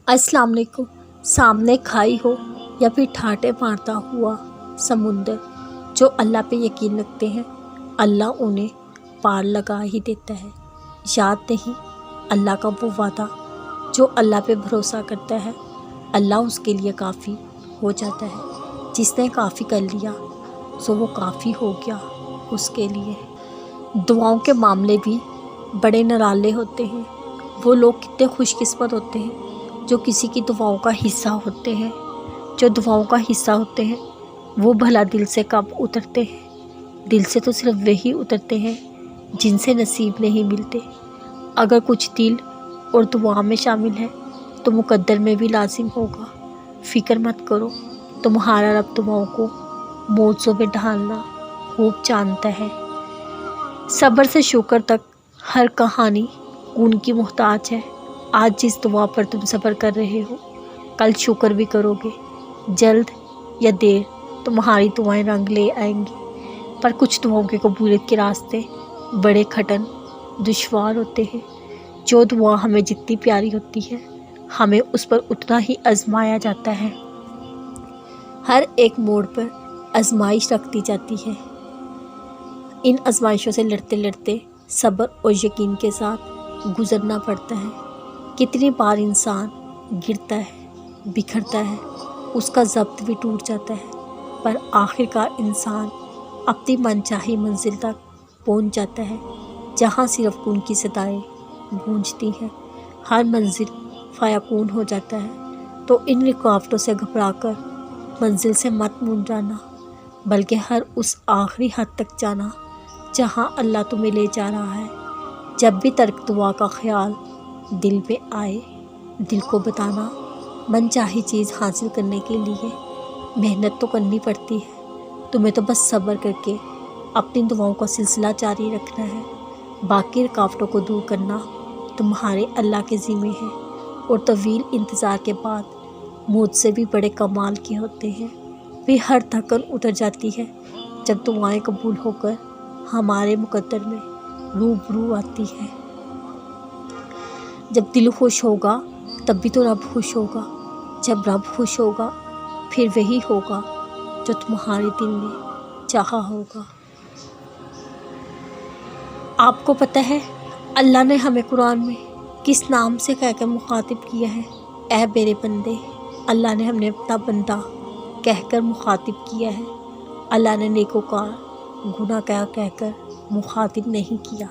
अस्सलाम वालेकुम। सामने खाई हो या फिर ठाटे मारता हुआ समुंदर, जो अल्लाह पे यकीन रखते हैं अल्लाह उन्हें पार लगा ही देता है। याद नहीं अल्लाह का वो वादा, जो अल्लाह पे भरोसा करता है अल्लाह उसके लिए काफ़ी हो जाता है। जिसने काफ़ी कर लिया सो वो काफ़ी हो गया उसके लिए। दुआओं के मामले भी बड़े निराले होते हैं। वो लोग कितने खुशकिस्मत होते हैं जो किसी की दुआओं का हिस्सा होते हैं। जो दुआओं का हिस्सा होते हैं वो भला दिल से कब उतरते हैं। दिल से तो सिर्फ वही उतरते हैं जिनसे नसीब नहीं मिलते। अगर कुछ दिल और दुआ में शामिल है तो मुकद्दर में भी लाजिम होगा। फ़िक्र मत करो, तुम्हारा रब दुआओं को मौज़ों में ढालना खूब जानता है। सब्र से शुक्र तक हर कहानी उनकी मोहताज है। आज जिस दुआ पर तुम सब्र कर रहे हो कल शुक्र भी करोगे। जल्द या देर तुम्हारी दुआएं रंग ले आएंगी, पर कुछ दुआओं के कबूलियत के रास्ते बड़े कठिन दुश्वार होते हैं। जो दुआ हमें जितनी प्यारी होती है हमें उस पर उतना ही आजमाया जाता है। हर एक मोड़ पर आजमाइश रख दी जाती है। इन आजमाइशों से लड़ते लड़ते सब्र और यकीन के साथ गुजरना पड़ता है। कितनी बार इंसान गिरता है, बिखरता है, उसका ज़ब्त भी टूट जाता है, पर आखिरकार इंसान अपनी मनचाही मंजिल तक पहुंच जाता है, जहां सिर्फ उनकी सदाएं गूंजती हैं। हर मंजिल फ़याकून हो जाता है। तो इन रुकावटों से घबराकर मंजिल से मत मुड़ जाना, बल्कि हर उस आखिरी हद तक जाना जहां अल्लाह तुम्हें ले जा रहा है। जब भी तर्क दुआ का ख्याल दिल पे आए, दिल को बताना मनचाही चीज़ हासिल करने के लिए मेहनत तो करनी पड़ती है। तुम्हें तो बस सब्र करके अपनी दुआओं का सिलसिला जारी रखना है। बाकी रुकावटों को दूर करना तुम्हारे अल्लाह के ज़िम्मे है। और तवील इंतज़ार के बाद मुझसे भी बड़े कमाल के होते हैं। वे हर थकन उतर जाती है जब दुआएं कबूल होकर हमारे मुकद्दर में रूबरू आती है। जब दिल खुश होगा तब भी तो रब खुश होगा। जब रब खुश होगा फिर वही होगा जो तुम्हारे दिल ने चाहा होगा। आपको पता है अल्लाह ने हमें कुरान में किस नाम से कहकर मुखातिब किया है? ऐ मेरे बंदे। अल्लाह ने हमने अपना बंदा कहकर मुखातिब किया है। अल्लाह ने नेकोकार गुनाहगार कहकर मुखातिब नहीं किया।